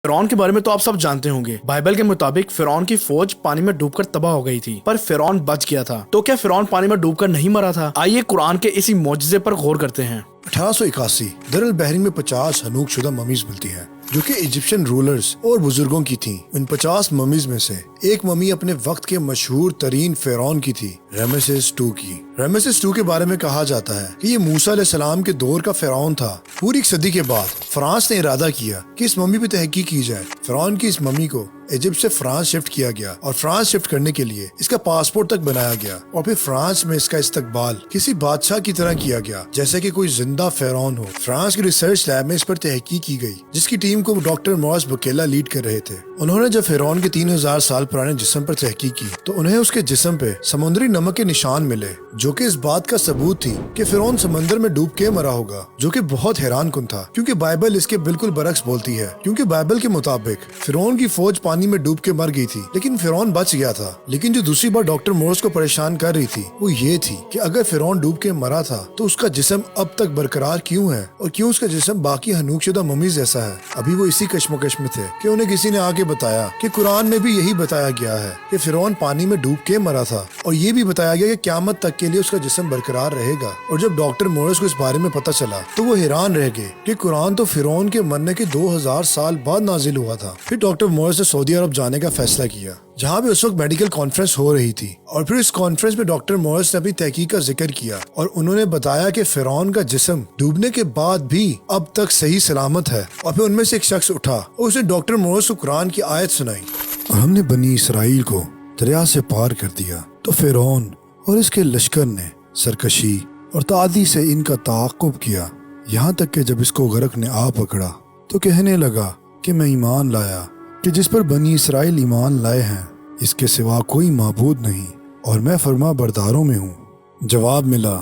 फिरौन के बारे में तो आप सब जानते होंगे। बाइबल के मुताबिक फिरौन की फौज पानी में डूबकर तबाह हो गई थी, पर फिरौन बच गया था। तो क्या फिरौन पानी में डूबकर नहीं मरा था? आइए कुरान के इसी मौजज़े पर गौर करते हैं। 1881 दर अल बहरीन में 50 हनूक शुदा ममीज मिलती हैं, जो कि इजिप्शियन रूलर्स और बुजुर्गों की थीं। इन 50 ममीज में से एक ममी अपने वक्त के मशहूर तरीन फिरौन की थी, रामेसेस II की। रामेसेस II के बारे में कहा जाता है कि ये मूसा अलैहिस्सलाम के दौर का फिरौन था। पूरी एक सदी के बाद फ्रांस ने इरादा किया कि इस ममी पे तहकीक की जाए। फिरौन की इस ममी को इजिप्ट से फ्रांस शिफ्ट किया गया और फ्रांस शिफ्ट करने के लिए इसका पासपोर्ट तक बनाया गया और फिर फ्रांस में इसका इस्तकबाल किसी बादशाह की तरह किया गया, जैसे कि कोई जिंदा फिरौन हो। फ्रांस की रिसर्च लैब में इस पर तहकीक की गई, जिसकी टीम को डॉक्टर मॉरिस बुकेला लीड कर रहे थे। उन्होंने जब फिरौन के 3000 साल पुराने जिस्म पर तहकीक की तो उन्हें उसके जिस्म पे समुद्री नमक के निशान मिले, जो कि इस बात का सबूत थी कि फिरौन समंदर में डूब के मरा होगा, जो कि बहुत हैरान कुन था, क्योंकि बाइबल इसके बिल्कुल बरक्स बोलती है। क्योंकि बाइबल के मुताबिक फिरौन की फौज पानी में डूब के मर गई थी, लेकिन फिरौन बच गया था। लेकिन जो दूसरी बात डॉक्टर मॉरिस को परेशान कर रही थी वो ये थी कि अगर फिरौन डूब के मरा था तो उसका जिस्म अब तक बरकरार क्यों है, और क्यों उसका जिस्म बाकी हनूकशुदा मम्मी जैसा है। अभी वो इसी कश्मकश में थे कि उन्हें किसी ने आके बताया कि कुरान में भी यही बताया गया है कि फिरौन पानी में डूब के मरा था, और ये भी बताया गया कि क़यामत तक के लिए उसका जिस्म बरकरार रहेगा। और जब डॉक्टर मॉरिस को इस बारे में पता चला तो वो हैरान रह गए कि कुरान तो फिरौन के मरने के 2000 साल बाद नाजिल हुआ था। फिर डॉक्टर मॉरिस ने सऊदी अरब जाने का फैसला किया, जहाँ पे उस वक्त मेडिकल कॉन्फ्रेंस हो रही थी। और फिर इस कॉन्फ्रेंस में डॉक्टर मॉरिस ने अपनी तहकीक का जिक्र किया और उन्होंने बताया कि फिरौन का जिस्म डूबने के बाद भी अब तक सही सलामत है। और फिर उनमें से एक शख्स उठा और उसने डॉक्टर मॉरिस को कुरान की आयत सुनाई, और हमने बनी इसराइल को दरिया से पार कर दिया तो फिरौन और इसके लश्कर ने सरकशी और तादी से इनका ताक़ुब किया, यहाँ तक कि जब इसको गर्क ने आ पकड़ा तो कहने लगा कि मैं ईमान लाया कि जिस पर बनी इसराइल ईमान लाए हैं इसके सिवा कोई माबूद नहीं, और मैं फरमा बरदारों में हूँ। जवाब मिला,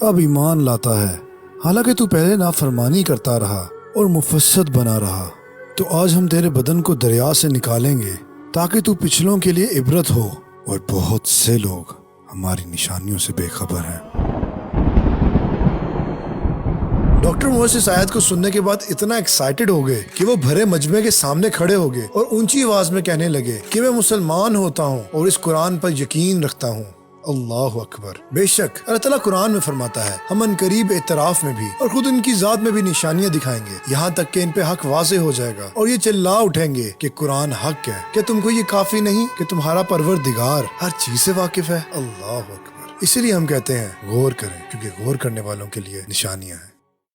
अब ईमान लाता है, हालांकि तू पहले नाफरमानी करता रहा और मुफस्सद बना रहा। तो आज हम तेरे बदन को दरिया से निकालेंगे ताकि तू पिछलों के लिए इबरत हो, और बहुत से लोग हमारी निशानियों से बेखबर हैं। डॉक्टर मॉरिस इस आयत को सुनने के बाद इतना एक्साइटेड हो गए कि वो भरे मजमे के सामने खड़े हो गए और ऊंची आवाज में कहने लगे कि मैं मुसलमान होता हूँ और इस कुरान पर यकीन रखता हूँ। अल्लाह अकबर। बेशक अल्लाह ताला कुरान में फरमाता है, हम अनकरीब एतराफ में भी और खुद इनकी जात में भी निशानियां दिखाएंगे, यहाँ तक कि इन पे हक वाज़े हो जाएगा और ये चिल्ला उठेंगे कि कुरान हक है। क्या तुमको ये काफी नहीं कि तुम्हारा परवरदिगार हर चीज से वाकिफ है? अल्लाह अकबर। इसीलिए हम कहते हैं गौर करें, क्योंकि गौर करने वालों के लिए निशानियां हैं।